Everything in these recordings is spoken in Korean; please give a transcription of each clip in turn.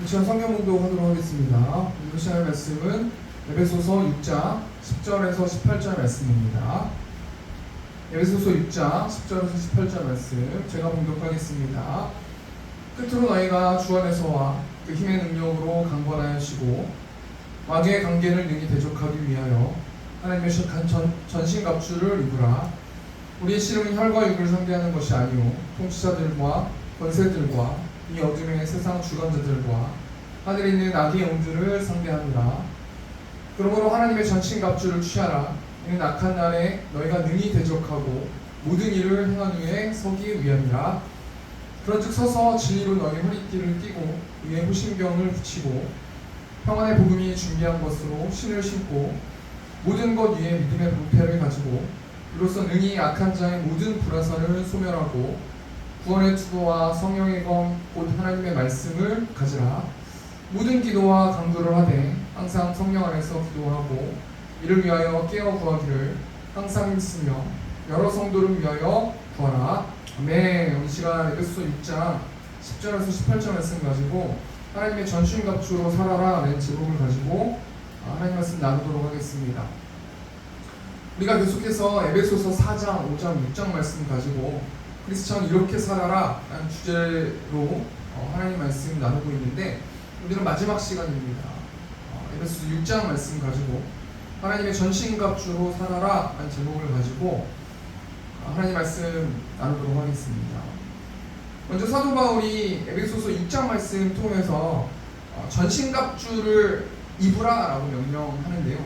시간 성경 공독하도록 하겠습니다. 오늘 시간의 말씀은 에베소서 6장 10절에서 18절 말씀입니다. 에베소서 6장 10절에서 18절 말씀 제가 공독하겠습니다. 끝으로 너희가 주 안에서와 그 힘의 능력으로 강건하여지고 마귀의 관계를 능히 대적하기 위하여 하나님의 전신갑주를 입으라. 우리의 씨름은 혈과 육을 상대하는 것이 아니오 통치자들과 권세들과 이 어둠의 세상 주관자들과 하늘에 있는 악의 영들을 상대하느라. 그러므로 하나님의 전신갑주를 취하라. 이는 악한 날에 너희가 능히 대적하고 모든 일을 행한 후에 서기 위함이라. 그런즉 서서 진리로 너희 허리띠를 띠고 위에 후심병을 붙이고 평안의 복음이 준비한 것으로 신을 신고 모든 것 위에 믿음의 방패를 가지고 이로써 능히 악한 자의 모든 불화살을 소멸하고 구원의 투구와 성령의 검 곧 하나님의 말씀을 가지라. 모든 기도와 간구를 하되 항상 성령 안에서 기도하고 이를 위하여 깨어 구하기를 항상 힘쓰며 여러 성도를 위하여 구하라. 아멘. 이 시간 에베소서 6장 10절에서 18절 말씀 가지고 하나님의 전신갑주로 살아라 라는 제목을 가지고 하나님 말씀 나누도록 하겠습니다. 우리가 계속해서 에베소서 4장, 5장, 6장 말씀 가지고 크리스천 이렇게 살아라 라는 주제로 하나님 말씀 나누고 있는데 우리는 마지막 시간입니다. 에베소서 6장 말씀 가지고 하나님의 전신갑주로 살아라 라는 제목을 가지고 하나님 말씀 나누도록 하겠습니다. 먼저 사도 바울이 에베소서 6장 말씀 통해서 전신갑주를 입으라 라고 명령하는데요.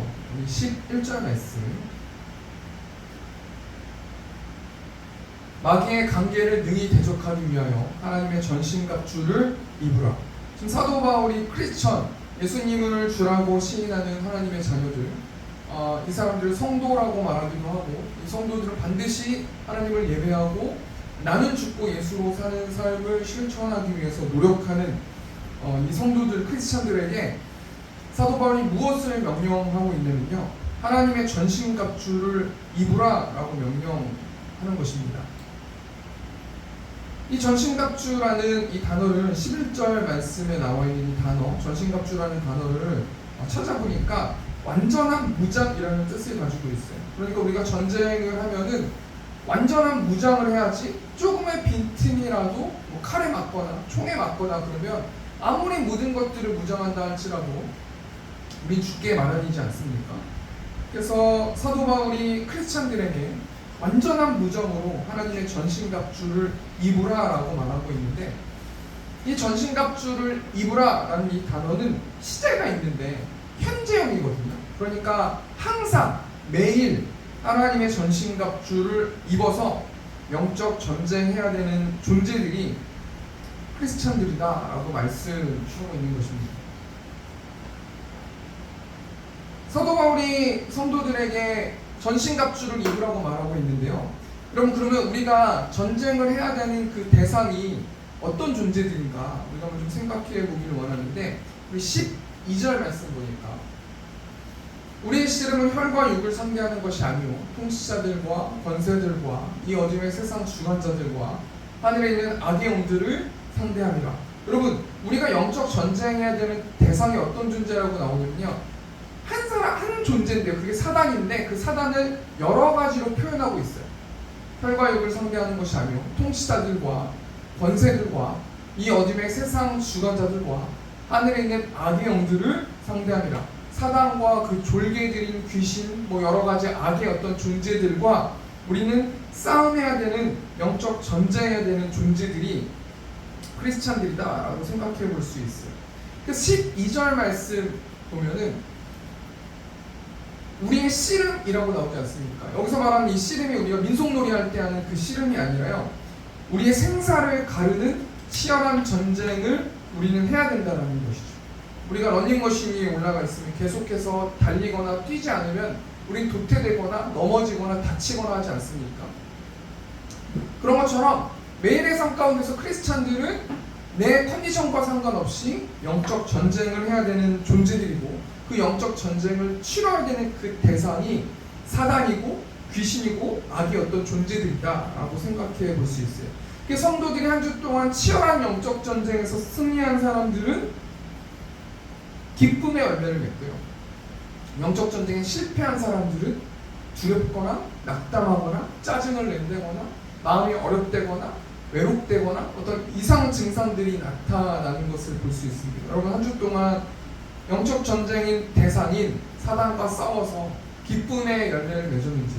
11절 말씀, 마귀의 관계를 능히 대적하기 위하여 하나님의 전신갑주를 입으라. 지금 사도 바울이 크리스천, 예수님을 주라고 시인하는 하나님의 자녀들, 이 사람들을 성도라고 말하기도 하고 이 성도들은 반드시 하나님을 예배하고 나는 죽고 예수로 사는 삶을 실천하기 위해서 노력하는 이 성도들, 크리스천들에게 사도 바울이 무엇을 명령하고 있냐면요, 하나님의 전신갑주를 입으라 라고 명령하는 것입니다. 이 전신갑주라는 이 단어를 11절 말씀에 나와 있는 이 단어, 전신갑주라는 단어를 찾아보니까 완전한 무장이라는 뜻을 가지고 있어요. 그러니까 우리가 전쟁을 하면은 완전한 무장을 해야지 조금의 빈틈이라도 뭐 칼에 맞거나 총에 맞거나 그러면 아무리 모든 것들을 무장한다 할지라도 우리 죽게 마련이지 않습니까? 그래서 사도 바울이 크리스찬들에게 완전한 무장으로 하나님의 전신갑주를 입으라 라고 말하고 있는데, 이 전신갑주를 입으라 라는 이 단어는 시제가 있는데 현재형이거든요. 그러니까 항상 매일 하나님의 전신갑주를 입어서 영적 전쟁해야 되는 존재들이 크리스찬들이다 라고 말씀하고 있는 것입니다. 사도 바울이 성도들에게 전신갑주를 입으라고 말하고 있는데요. 그러면 우리가 전쟁을 해야 되는 그 대상이 어떤 존재들인가 우리가 한번 좀 생각해 보기를 원하는데, 우리 12절 말씀 보니까 우리의 씨름은 혈과 육을 상대하는 것이 아니오 통치자들과 권세들과 이 어둠의 세상 주관자들과 하늘에 있는 악의 영들을 상대함이라. 여러분, 우리가 영적 전쟁해야 되는 대상이 어떤 존재라고 나오냐면요, 한 존재인데요. 그게 사단인데 그 사단을 여러 가지로 표현하고 있어요. 혈과 육을 상대하는 것이 아니오 통치자들과 권세들과 이 어둠의 세상 주관자들과 하늘에 있는 악의 영들을 상대함이라. 사단과 그 졸개들인 귀신, 뭐 여러 가지 악의 어떤 존재들과 우리는 싸움해야 되는, 영적 전쟁해야 되는 존재들이 크리스찬들이다 라고 생각해 볼 수 있어요. 12절 말씀 보면은 우리의 씨름이라고 나오지 않습니까? 여기서 말하는 이 씨름이 우리가 민속놀이 할 때 하는 그 씨름이 아니라요, 우리의 생사를 가르는 치열한 전쟁을 우리는 해야 된다는 것이죠. 우리가 러닝머신 위에 올라가 있으면 계속해서 달리거나 뛰지 않으면 우린 도태되거나 넘어지거나 다치거나 하지 않습니까? 그런 것처럼 매일의 삶 가운데서 크리스찬들은 내 컨디션과 상관없이 영적 전쟁을 해야 되는 존재들이고, 그 영적 전쟁을 치러야 되는 그 대상이 사단이고 귀신이고 악의 어떤 존재들이다라고 생각해 볼 수 있어요. 성도들이 한 주 동안 치열한 영적 전쟁에서 승리한 사람들은 기쁨의 열매를 맺고요. 영적 전쟁에 실패한 사람들은 두렵거나 낙담하거나 짜증을 낸다거나 마음이 어렵다거나 외롭다거나 어떤 이상 증상들이 나타나는 것을 볼 수 있습니다. 여러분, 한 주 동안 영적 전쟁인 대상인 사단과 싸워서 기쁨의 열매를 맺었는지,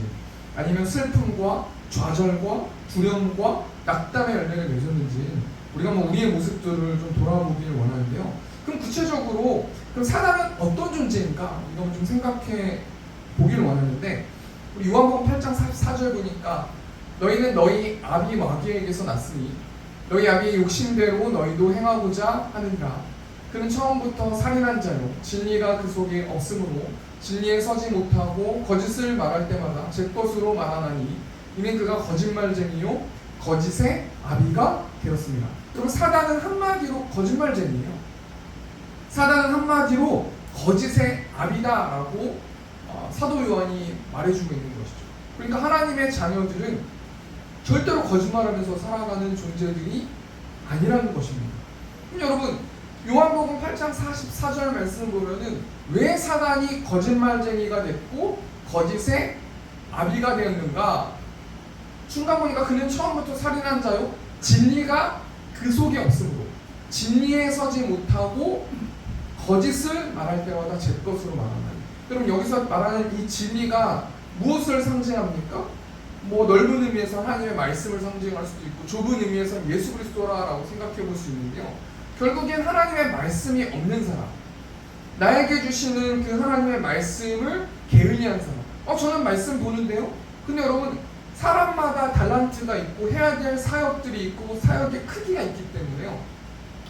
아니면 슬픔과 좌절과 두려움과 낙담의 열매를 맺었는지, 우리가 우리의 모습들을 좀 돌아보길 원하는데요. 그럼 구체적으로 그럼 사단은 어떤 존재인가, 이걸 좀 생각해 보길 원하는데, 우리 요한복음 8장 44절 보니까 너희는 너희 아비 마귀에게서 났으니 너희 아비의 욕심대로 너희도 행하고자 하느니라. 그는 처음부터 살인한 자요, 진리가 그 속에 없으므로 진리에 서지 못하고 거짓을 말할 때마다 제 것으로 말하나니 이는 그가 거짓말쟁이요 거짓의 아비가 되었습니다. 여러분, 사단은 한마디로 거짓말쟁이에요. 사단은 한마디로 거짓의 아비다라고 사도 요한이 말해주고 있는 것이죠. 그러니까 하나님의 자녀들은 절대로 거짓말하면서 살아가는 존재들이 아니라는 것입니다. 그럼 여러분, 요한복음 8장 44절 말씀 보면은 왜 사단이 거짓말쟁이가 됐고 거짓의 아비가 되었는가? 중간 보니까 그는 처음부터 살인한 자요, 진리가 그 속에 없으므로 진리에 서지 못하고 거짓을 말할 때마다 제 것으로 말하나니. 그럼 여기서 말하는 이 진리가 무엇을 상징합니까? 넓은 의미에서 하나님의 말씀을 상징할 수도 있고, 좁은 의미에서 예수 그리스도라고 생각해 볼 수 있는데요. 결국엔 하나님의 말씀이 없는 사람, 나에게 주시는 그 하나님의 말씀을 게을리한 사람. 저는 말씀 보는데요. 근데 여러분, 사람마다 달란트가 있고 해야 될 사역들이 있고 사역의 크기가 있기 때문에요.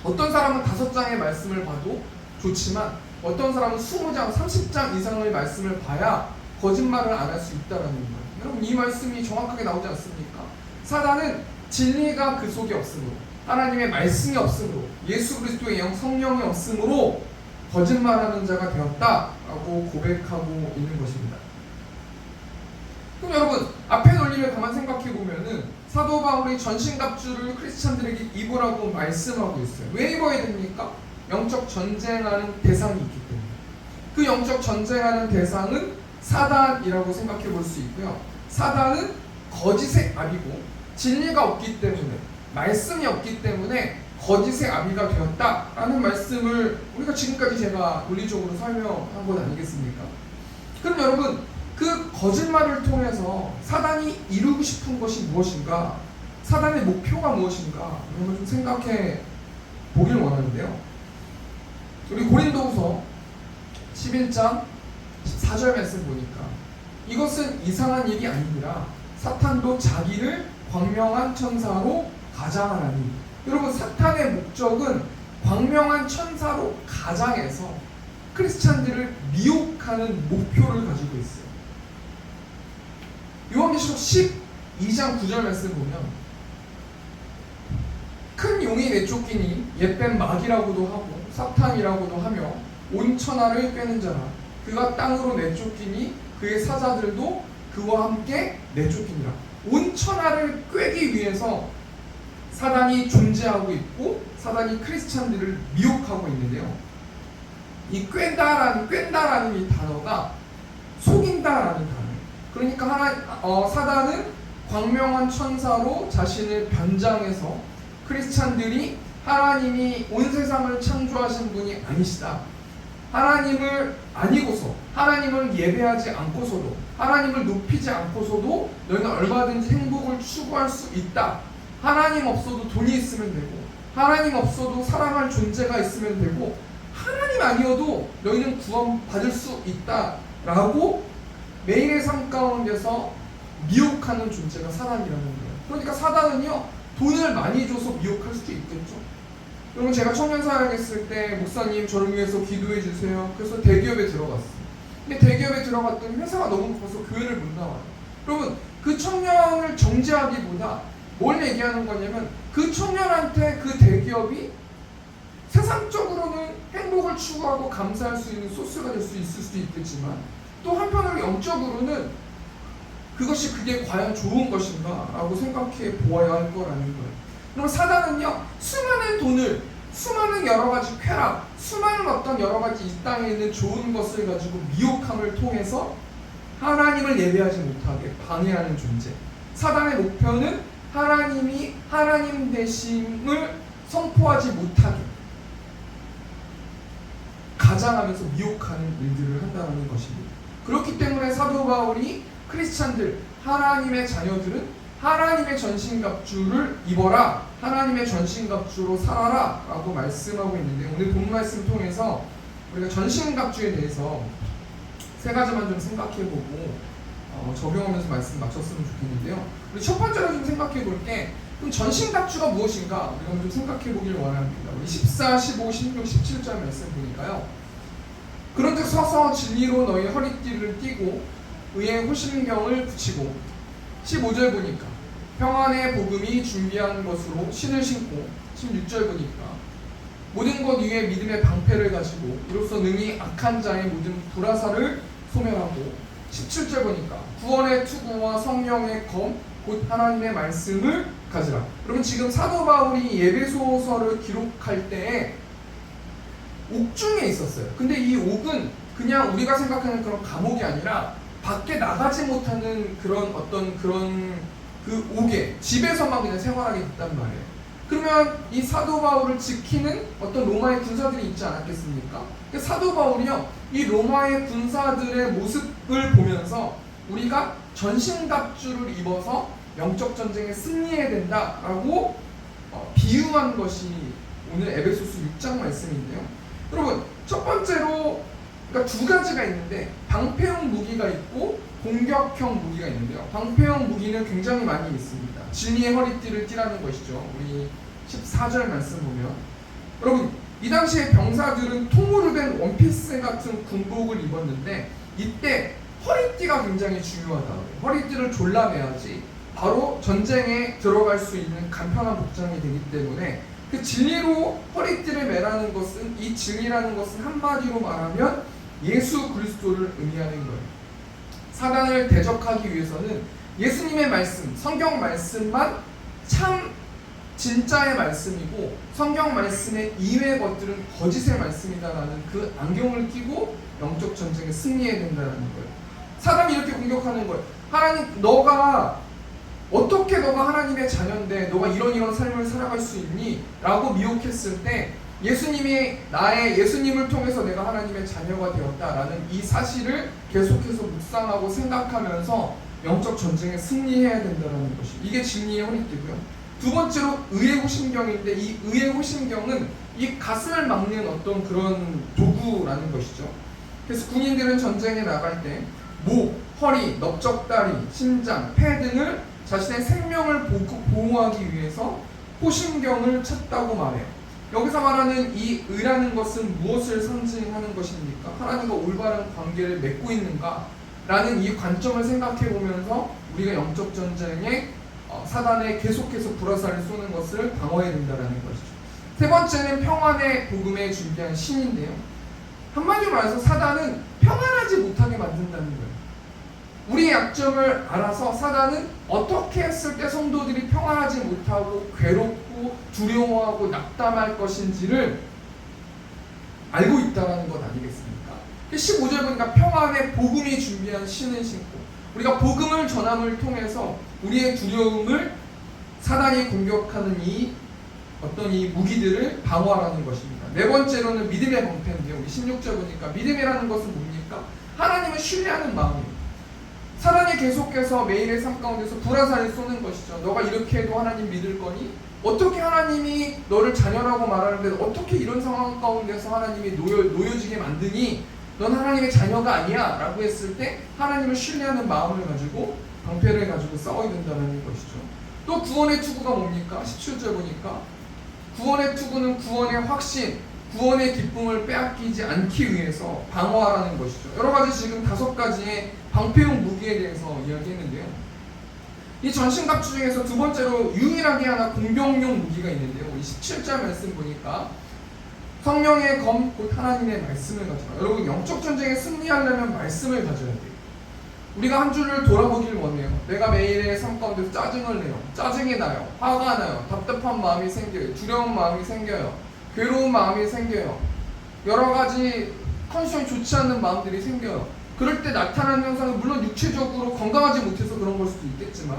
어떤 사람은 5장의 말씀을 봐도 좋지만 어떤 사람은 20장, 30장 이상의 말씀을 봐야 거짓말을 안 할 수 있다는 거예요. 여러분, 이 말씀이 정확하게 나오지 않습니까? 사단은 진리가 그 속에 없으므로, 하나님의 말씀이 없으므로, 예수 그리스도의 영 성령이 없으므로 거짓말하는 자가 되었다라고 고백하고 있는 것입니다. 그럼 여러분, 앞에 논리를 가만 생각해 보면은 사도 바울이 전신갑주를 크리스찬들에게 입으라고 말씀하고 있어요. 왜 입어야 됩니까? 영적 전쟁하는 대상이 있기 때문에. 그 영적 전쟁하는 대상은 사단이라고 생각해 볼 수 있고요. 사단은 거짓의 아비고 진리가 없기 때문에, 말씀이 없기 때문에 거짓의 아비가 되었다라는 말씀을 우리가 지금까지 제가 논리적으로 설명한 것 아니겠습니까? 그럼 여러분, 그 거짓말을 통해서 사단이 이루고 싶은 것이 무엇인가? 사단의 목표가 무엇인가? 이런 걸 좀 생각해 보길 원하는데요. 우리 고린도후서 11장 14절 말씀 보니까 이것은 이상한 일이 아니니라 사탄도 자기를 광명한 천사로 가장하나니. 여러분, 사탄의 목적은 광명한 천사로 가장해서 크리스찬들을 미혹하는 목표를 가지고 있어요. 요한계시록 12장 9절 말씀 보면 큰 용이 내쫓기니 옛뱀 마귀라고도 하고 사탄이라고도 하며 온 천하를 꿰는 자라. 그가 땅으로 내쫓기니 그의 사자들도 그와 함께 내쫓기니라. 온 천하를 꿰기 위해서 사단이 존재하고 있고 사단이 크리스찬들을 미혹하고 있는데요. 이 꿰다라는 이 단어가 속인다라는 단어예요. 그러니까 사단은 광명한 천사로 자신을 변장해서 크리스찬들이 하나님이 온 세상을 창조하신 분이 아니시다, 하나님을 아니고서 하나님을 예배하지 않고서도 하나님을 높이지 않고서도 너희는 얼마든지 행복을 추구할 수 있다, 하나님 없어도 돈이 있으면 되고 하나님 없어도 사랑할 존재가 있으면 되고 하나님 아니어도 너희는 구원받을 수 있다라고 매일의 삶 가운데서 미혹하는 존재가 사단이라는 거예요. 그러니까 사단은요, 돈을 많이 줘서 미혹할 수도 있겠죠. 여러분, 제가 청년 사역했을 때 목사님 저를 위해서 기도해 주세요. 그래서 대기업에 들어갔어요. 근데 대기업에 들어갔더니 회사가 너무 커서 교회를 못 나와요. 여러분, 그 청년을 정죄하기보다 뭘 얘기하는 거냐면 그 청년한테 그 대기업이 세상적으로는 행복을 추구하고 감사할 수 있는 소스가 될 수 있을 수도 있겠지만 또 한편으로 영적으로는 그게 과연 좋은 것인가 라고 생각해 보아야 할 거라는 거예요. 그럼 사단은요, 수많은 돈을, 수많은 여러 가지 쾌락, 수많은 어떤 여러 가지 이 땅에 있는 좋은 것을 가지고 미혹함을 통해서 하나님을 예배하지 못하게 방해하는 존재. 사단의 목표는 하나님이 하나님 되심을 선포하지 못하게 가장하면서 미혹하는 일들을 한다는 것입니다. 그렇기 때문에 사도 바울이 크리스찬들, 하나님의 자녀들은 하나님의 전신갑주를 입어라, 하나님의 전신갑주로 살아라 라고 말씀하고 있는데, 오늘 본 말씀 통해서 우리가 전신갑주에 대해서 세 가지만 좀 생각해보고 적용하면서 말씀 마쳤으면 좋겠는데요. 우리 첫 번째로 좀 생각해볼 게, 그럼 전신갑주가 무엇인가 우리가 좀 생각해보길 원합니다. 우리 14, 15, 16, 17절 말씀 보니까요, 그런즉 서서 진리로 너희 허리띠를 띠고 의의 호심경을 붙이고, 15절 보니까 평안의 복음이 준비한 것으로 신을 신고, 16절 보니까 모든 것 위에 믿음의 방패를 가지고 이로써 능히 악한 자의 모든 불화살을 소멸하고, 17절 보니까 구원의 투구와 성령의 검 곧 하나님의 말씀을 가지라. 여러분, 지금 사도 바울이 예배소서를 기록할 때에 옥중에 있었어요. 근데 이 옥은 그냥 우리가 생각하는 그런 감옥이 아니라 밖에 나가지 못하는 그런 어떤 그런 그 옥에, 집에서만 그냥 생활하게 됐단 말이에요. 그러면 이 사도 바울을 지키는 어떤 로마의 군사들이 있지 않았겠습니까? 사도 바울이요, 이 로마의 군사들의 모습을 보면서 우리가 전신갑주를 입어서 영적 전쟁에 승리해야 된다라고 비유한 것이 오늘 에베소서 6장 말씀인데요. 여러분, 첫 번째로 그러니까 두 가지가 있는데, 방패형 무기가 있고 공격형 무기가 있는데요. 방패형 무기는 굉장히 많이 있습니다. 진리의 허리띠를 띠라는 것이죠. 우리 14절 말씀 보면, 여러분, 이 당시에 병사들은 통으로 된 원피스 같은 군복을 입었는데, 이때 허리띠가 굉장히 중요하다. 허리띠를 졸라매야지 바로 전쟁에 들어갈 수 있는 간편한 복장이 되기 때문에, 그 진리로 허리띠를 매라는 것은, 이 진리라는 것은 한마디로 말하면 예수 그리스도를 의미하는 거예요. 사단을 대적하기 위해서는 예수님의 말씀, 성경 말씀만 참 진짜의 말씀이고, 성경 말씀의 이외의 것들은 거짓의 말씀이다라는 그 안경을 끼고 영적 전쟁에 승리해야 된다는 거예요. 사단이 이렇게 공격하는 거예요. 하나님, 어떻게 너가 하나님의 자녀인데 너가 이런 삶을 살아갈 수 있니? 라고 미혹했을 때, 예수님을 통해서 내가 하나님의 자녀가 되었다라는 이 사실을 계속해서 묵상하고 생각하면서 영적 전쟁에 승리해야 된다는 것이, 이게 진리의 허리띠고요. 두 번째로 의의 호심경인데, 이 의의 호심경은 이 가슴을 막는 어떤 그런 도구라는 것이죠. 그래서 군인들은 전쟁에 나갈 때 목, 허리, 넓적다리, 심장, 폐 등을 자신의 생명을 보호하기 위해서 호심경을 찼다고 말해요. 여기서 말하는 이 의라는 것은 무엇을 상징하는 것입니까? 하나님과 올바른 관계를 맺고 있는가? 라는 이 관점을 생각해 보면서 우리가 영적 전쟁에 사단에 계속해서 불화살을 쏘는 것을 방어해야 된다는 것이죠. 세 번째는 평안의 복음에 준비한 신인데요. 한마디로 말해서 사단은 평안하지 못하게 만든다는 거예요. 우리의 약점을 알아서 사단은 어떻게 했을 때 성도들이 평안하지 못하고 괴롭고 두려워하고 낙담할 것인지를 알고 있다는 것 아니겠습니까? 15절 보니까 평안의 복음이 준비한 신을 신고, 우리가 복음을 전함을 통해서 우리의 두려움을 사단이 공격하는 이 무기들을 방어하라는 것입니다. 네 번째로는 믿음의 방패인데요. 우리 16절 보니까 믿음이라는 것은 뭡니까? 하나님을 신뢰하는 마음이에요. 사단이 계속해서 매일의 삶 가운데서 불화살을 쏘는 것이죠. 너가 이렇게 해도 하나님 믿을 거니? 어떻게 하나님이 너를 자녀라고 말하는데 어떻게 이런 상황 가운데서 하나님이 놓여지게 만드니? 넌 하나님의 자녀가 아니야 라고 했을 때 하나님을 신뢰하는 마음을 가지고 방패를 가지고 싸워야 된다는 것이죠. 또 구원의 투구가 뭡니까? 17절 보니까 구원의 투구는 구원의 확신, 구원의 기쁨을 빼앗기지 않기 위해서 방어하라는 것이죠. 여러 가지 지금 5가지의 방패용 무기에 대해서 이야기했는데요. 이 전신갑주 중에서 두 번째로 유일하게 하나 공병용 무기가 있는데요. 우리 17절 말씀 보니까 성령의 검 곧 하나님의 말씀을 가져라. 여러분, 영적 전쟁에 승리하려면 말씀을 가져야 돼요. 우리가 한 주를 돌아보길 원해요. 내가 매일의 삶 가운데서 짜증을 내요. 짜증이 나요. 화가 나요. 답답한 마음이 생겨요. 두려운 마음이 생겨요. 괴로운 마음이 생겨요. 여러 가지 컨디션이 좋지 않는 마음들이 생겨요. 그럴 때 나타나는 현상은 물론 육체적으로 건강하지 못해서 그런 걸 수도 있겠지만,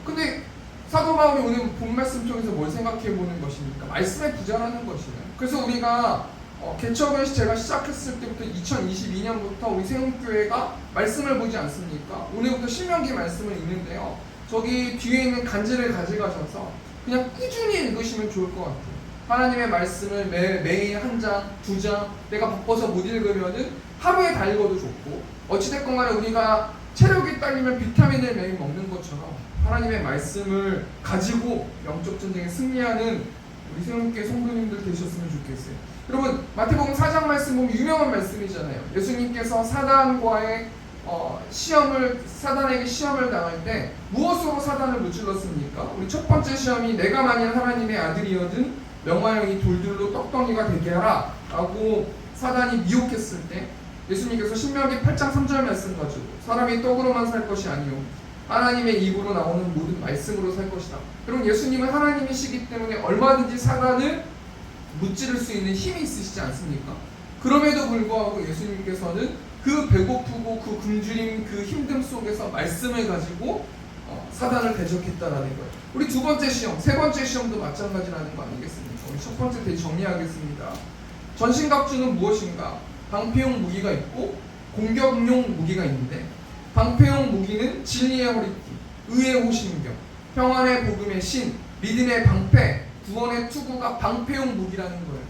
근데 사도 바울이 오늘 본 말씀 통해서 뭘 생각해 보는 것입니까? 말씀에 부자라는 것이에요. 그래서 우리가 개척을 제가 시작했을 때부터 2022년부터 우리 세움교회가 말씀을 보지 않습니까? 오늘부터 신명기 말씀을 읽는데요. 저기 뒤에 있는 간지를 가져가셔서 그냥 꾸준히 읽으시면 좋을 것 같아요. 하나님의 말씀을 매일 한 장, 두 장, 내가 바빠서 못 읽으면은 하루에 다 읽어도 좋고, 어찌됐건 간에 우리가 체력이 딸리면 비타민을 매일 먹는 것처럼 하나님의 말씀을 가지고 영적 전쟁에 승리하는 우리 세움교회 성도님들 되셨으면 좋겠어요. 여러분, 마태복음 4장 말씀 보면 유명한 말씀이잖아요. 예수님께서 사단에게 시험을 당할 때 무엇으로 사단을 무찔렀습니까? 우리 첫 번째 시험이 내가 만일 하나님의 아들이거든 명화형이 돌들로 떡덩이가 되게 하라 라고 사단이 미혹했을 때 예수님께서 신명기 8장 3절 말씀 가지고 사람이 떡으로만 살 것이 아니요 하나님의 입으로 나오는 모든 말씀으로 살 것이다. 여러분, 예수님은 하나님이시기 때문에 얼마든지 사단을 무찌를 수 있는 힘이 있으시지 않습니까? 그럼에도 불구하고 예수님께서는 그 배고프고 그 굶주림 그 힘듦 속에서 말씀을 가지고 사단을 대적했다라는 거예요. 우리 두 번째 시험, 세 번째 시험도 마찬가지라는 거 아니겠습니까? 우리 첫 번째 대해 정리하겠습니다. 전신갑주는 무엇인가? 방패용 무기가 있고 공격용 무기가 있는데, 방패용 무기는 진리의 허리띠, 의의 호신경, 평안의 복음의 신, 믿음의 방패, 구원의 투구가 방패용 무기라는 거예요.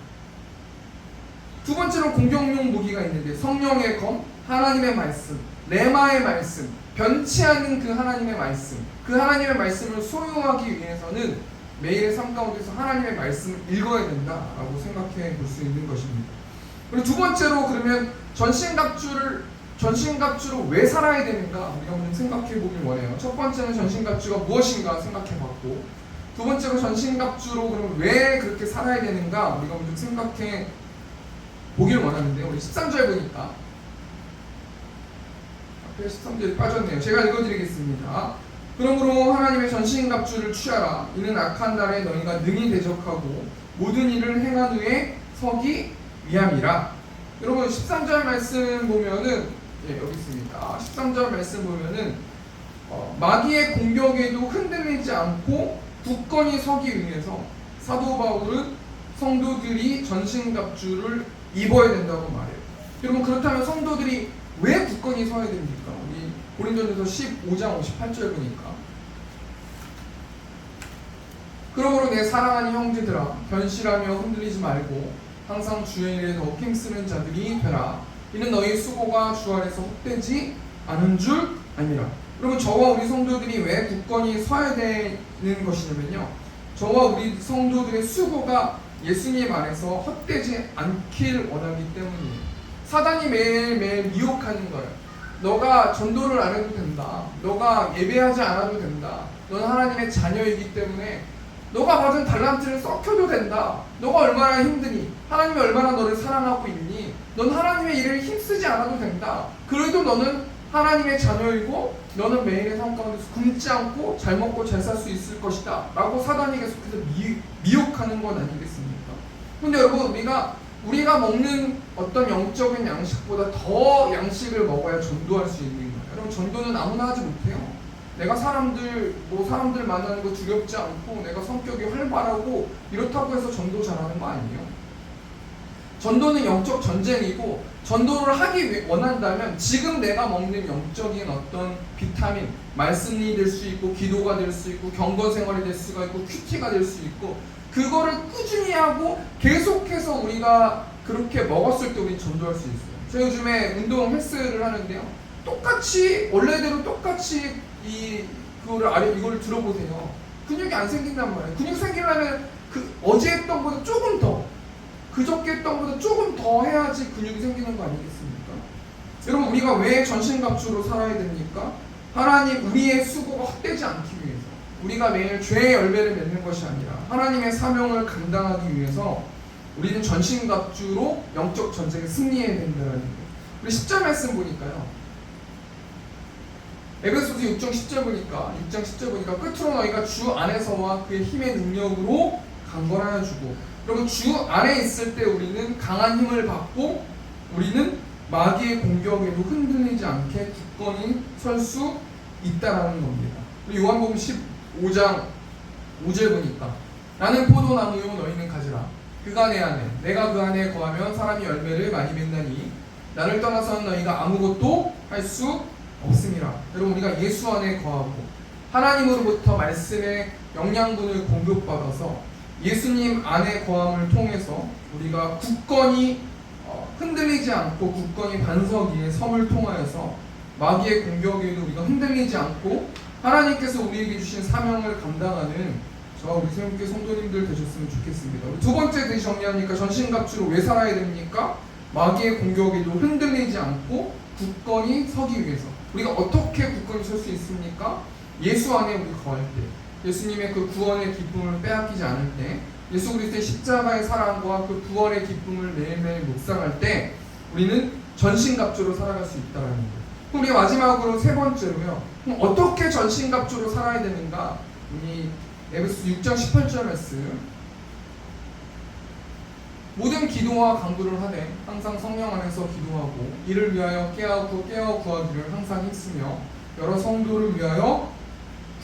두 번째로 공격용 무기가 있는데 성령의 검, 하나님의 말씀, 레마의 말씀, 변치 않는 그 하나님의 말씀, 그 하나님의 말씀을 소유하기 위해서는 매일의 삶 가운데서 하나님의 말씀을 읽어야 된다라고 생각해 볼 수 있는 것입니다. 그리고 두 번째로, 그러면 전신갑주로 왜 살아야 되는가 우리가 한번 생각해 보길 원해요. 첫 번째는 전신갑주가 무엇인가 생각해 봤고, 두 번째로 전신갑주로 그럼 왜 그렇게 살아야 되는가 우리가 좀 생각해 보길 원하는데요. 우리 13절 보니까 앞에 13절이 빠졌네요. 제가 읽어드리겠습니다. 그러므로 하나님의 전신갑주를 취하라. 이는 악한 날에 너희가 능히 대적하고 모든 일을 행한 후에 서기 위함이라. 여러분, 13절 말씀 보면은 여기 있습니다. 13절 말씀 보면은 마귀의 공격에도 흔들리지 않고 굳건히 서기 위해서 사도 바울은 성도들이 전신갑주를 입어야 된다고 말해요. 여러분, 그렇다면 성도들이 왜 굳건히 서야 됩니까? 우리 고린도전서 15장 58절 보니까, 그러므로 내 사랑하는 형제들아, 변실하며 흔들리지 말고 항상 주의 일에 더욱 힘쓰는 자들이 되라. 이는 너희 수고가 주 안에서 헛되지 않은 줄 아니라. 여러분, 저와 우리 성도들이 왜 굳건히 서야 되는 것이냐면요, 저와 우리 성도들의 수고가 예수님 안에서 헛되지 않길 원하기 때문이에요. 사단이 매일매일 미혹하는 거예요. 너가 전도를 안 해도 된다. 너가 예배하지 않아도 된다. 너는 하나님의 자녀이기 때문에 너가 받은 달란트를 썩혀도 된다. 너가 얼마나 힘드니? 하나님이 얼마나 너를 사랑하고 있니? 넌 하나님의 일을 힘쓰지 않아도 된다. 그래도 너는 하나님의 자녀이고 너는 매일의 삶 가운데서 굶지 않고 잘 먹고 잘 살 수 있을 것이다 라고 사단이 계속해서 미혹하는 건 아니겠습니까? 근데 여러분, 우리가 먹는 어떤 영적인 양식보다 더 양식을 먹어야 전도할 수 있는 거예요. 여러분, 전도는 아무나 하지 못해요. 내가 사람들 만나는 거 두렵지 않고 내가 성격이 활발하고 이렇다고 해서 전도 잘하는 거 아니에요. 전도는 영적 전쟁이고, 전도를 하기 원한다면 지금 내가 먹는 영적인 어떤 비타민, 말씀이 될 수 있고, 기도가 될 수 있고, 경건 생활이 될 수가 있고, 큐티가 될 수 있고, 그거를 꾸준히 하고 계속해서 우리가 그렇게 먹었을 때 우리 전도할 수 있어요. 제가 요즘에 운동 헬스를 하는데요, 똑같이 원래대로 똑같이 이거를 들어보세요. 근육이 안 생긴단 말이에요. 근육 생기려면 어제 했던 것보다 조금 더, 그저께 했던 것보다 조금 더 해야지 근육이 생기는 거 아니겠습니까? 여러분, 우리가 왜 전신갑주로 살아야 됩니까? 하나님, 우리의 수고가 헛되지 않기 위해서, 우리가 매일 죄의 열매를 맺는 것이 아니라 하나님의 사명을 감당하기 위해서 우리는 전신갑주로 영적 전쟁에 승리해야 된다는 거예요. 우리 10절 말씀 보니까요, 에베소서 6장 10절 보니까 끝으로 너희가 주 안에서와 그의 힘의 능력으로 강건하여 주고, 그리고 주 안에 있을 때 우리는 강한 힘을 받고 우리는 마귀의 공격에도 흔들리지 않게 굳건히 설 수 있다라는 겁니다. 그리고 요한복음 15장 5절 보니까 나는 포도나무요 너희는 가지라. 그가 내 안에 내가 그 안에 거하면 사람이 열매를 많이 맺나니 나를 떠나서는 너희가 아무것도 할 수 없음이라. 여러분, 우리가 예수 안에 거하고 하나님으로부터 말씀의 영양분을 공급받아서 예수님 안에 거함을 통해서 우리가 굳건히 흔들리지 않고 굳건히 반석 위에 섬을 통하여서 마귀의 공격에도 우리가 흔들리지 않고 하나님께서 우리에게 주신 사명을 감당하는 저와 우리 새롭게 성도님들 되셨으면 좋겠습니다. 두 번째 대시 정리하니까 전신갑주로 왜 살아야 됩니까? 마귀의 공격에도 흔들리지 않고 굳건히 서기 위해서. 우리가 어떻게 굳건히 설 수 있습니까? 예수 안에 우리 거할 때, 예수님의 그 구원의 기쁨을 빼앗기지 않을 때, 예수 그리스도의 십자가의 사랑과 그 구원의 기쁨을 매일매일 묵상할 때 우리는 전신갑주로 살아갈 수 있다는 거예요. 그럼 우리 마지막으로 세 번째로요. 그럼 어떻게 전신갑주로 살아야 되는가? 우리 에베소서 6장 18절 말씀. 모든 기도와 간구를 하되 항상 성령 안에서 기도하고 이를 위하여 깨어 구하기를 항상 힘쓰며 여러 성도를 위하여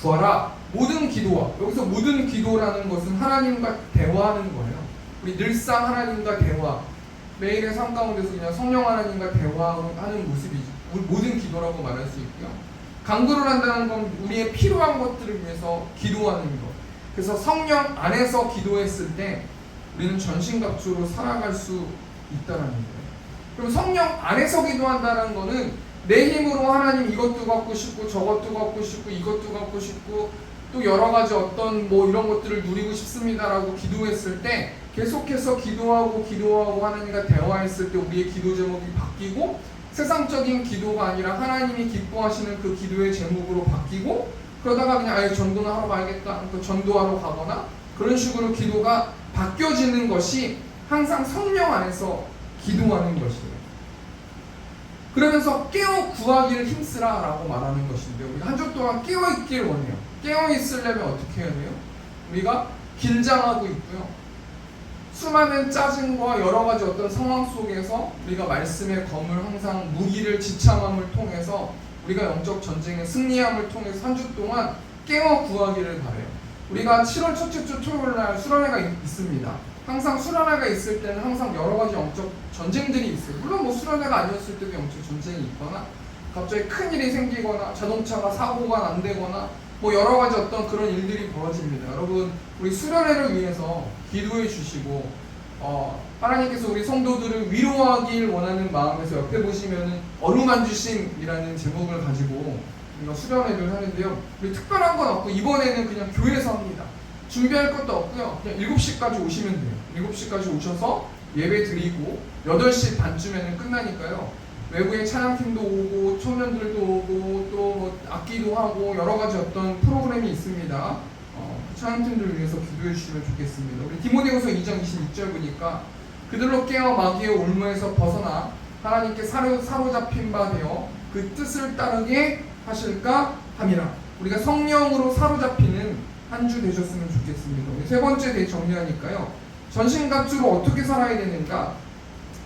구하라. 모든 기도와, 여기서 모든 기도라는 것은 하나님과 대화하는 거예요. 우리 늘상 하나님과 대화, 매일의 삶 가운데서 그냥 성령 하나님과 대화하는 모습이죠. 모든 기도라고 말할 수 있고요. 간구를 한다는 건 우리의 필요한 것들을 위해서 기도하는 것. 그래서 성령 안에서 기도했을 때 우리는 전신갑주로 살아갈 수 있다는 거예요. 그럼 성령 안에서 기도한다는 거는 내 힘으로 하나님 이것도 갖고 싶고 저것도 갖고 싶고 이것도 갖고 싶고 또 여러 가지 어떤 뭐 이런 것들을 누리고 싶습니다라고 기도했을 때 계속해서 기도하고 하나님과 대화했을 때 우리의 기도 제목이 바뀌고 세상적인 기도가 아니라 하나님이 기뻐하시는 그 기도의 제목으로 바뀌고 그러다가 그냥 아예 전도는 하러 가야겠다 또 전도하러 가거나 그런 식으로 기도가 바뀌어지는 것이 항상 성령 안에서 기도하는 것이에요. 그러면서 깨어 구하기를 힘쓰라 라고 말하는 것인데 우리가 한 주 동안 깨어 있길 원해요. 깨어 있으려면 어떻게 해야 돼요? 우리가 긴장하고 있고요. 수많은 짜증과 여러 가지 어떤 상황 속에서 우리가 말씀의 검을 항상 무기를 지참함을 통해서 우리가 영적 전쟁의 승리함을 통해서 한 주 동안 깨어 구하기를 바래요. 우리가 7월 첫째 주 토요일 날 수련회가 있습니다. 항상 수련회가 있을 때는 항상 여러 가지 영적 전쟁들이 있어요. 물론 뭐 수련회가 아니었을 때도 영적 전쟁이 있거나 갑자기 큰 일이 생기거나 자동차가 사고가 안 되거나 뭐 여러 가지 어떤 그런 일들이 벌어집니다. 여러분, 우리 수련회를 위해서 기도해 주시고 하나님께서 우리 성도들을 위로하길 원하는 마음에서 옆에 보시면은 어루만주심이라는 제목을 가지고 우리가 수련회를 하는데요. 우리 특별한 건 없고 이번에는 그냥 교회에서 합니다. 준비할 것도 없고요. 그냥 7시까지 오시면 돼요. 7시까지 오셔서 예배 드리고 8시 반쯤에는 끝나니까요. 외부의 찬양팀도 오고 청년들도 오고 또 뭐 악기도 하고 여러 가지 어떤 프로그램이 있습니다. 찬양팀들을 위해서 기도해 주시면 좋겠습니다. 우리 디모데후서 2장 26절 보니까 그들로 깨어 마귀의 올무에서 벗어나 하나님께 사로잡힌 바 되어 그 뜻을 따르게 하실까 함이라. 우리가 성령으로 사로잡히는 한 주 되셨으면 좋겠습니다. 우리 세 번째 정리하니까요. 전신갑주로 어떻게 살아야 되는가?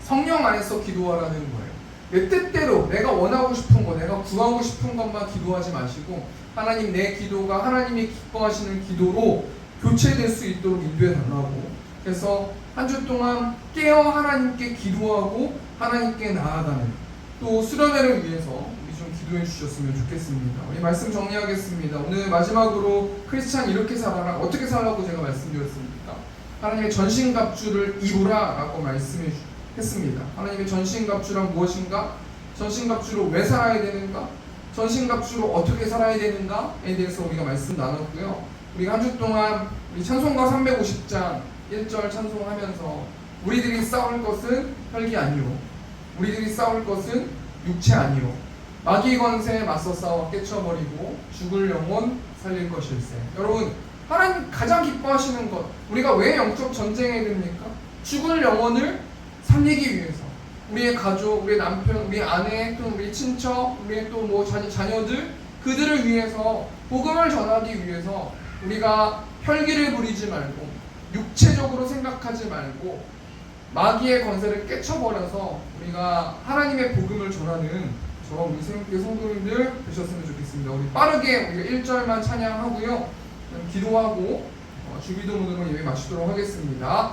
성령 안에서 기도하라는 거예요. 내 뜻대로 내가 원하고 싶은 거, 내가 구하고 싶은 것만 기도하지 마시고 하나님 내 기도가 하나님이 기뻐하시는 기도로 교체될 수 있도록 인도해 달라고. 그래서 한 주 동안 깨어 하나님께 기도하고 하나님께 나아가는 또 수련회를 위해서 우리 좀 기도해 주셨으면 좋겠습니다. 우리 말씀 정리하겠습니다. 오늘 마지막으로 크리스찬 이렇게 살아라. 어떻게 살라고 제가 말씀드렸습니까? 하나님의 전신갑주를 입으라 라고 말씀했습니다. 하나님의 전신갑주란 무엇인가? 전신갑주로 왜 살아야 되는가? 전신갑주로 어떻게 살아야 되는가에 대해서 우리가 말씀 나눴고요. 우리가 한 주 동안 우리 찬송가 350장 1절 찬송하면서 우리들이 싸울 것은 혈기 아니요 우리들이 싸울 것은 육체 아니요 마귀 권세에 맞서 싸워 깨쳐버리고 죽을 영혼 살릴 것일세. 여러분, 하나님 가장 기뻐하시는 것, 우리가 왜 영적 전쟁해야 됩니까? 죽을 영혼을 살리기 위해서 우리의 가족, 우리의 남편, 우리의 아내, 또 우리 친척, 우리의 또 뭐 자녀들 그들을 위해서 복음을 전하기 위해서 우리가 혈기를 부리지 말고 육체적으로 생각하지 말고 마귀의 권세를 깨쳐버려서 우리가 하나님의 복음을 전하는 저와 우리 새롭게 성도님들 되셨으면 좋겠습니다. 우리 빠르게 우리가 1절만 찬양하고요. 기도하고 주기도문으로 예배 마치도록 하겠습니다.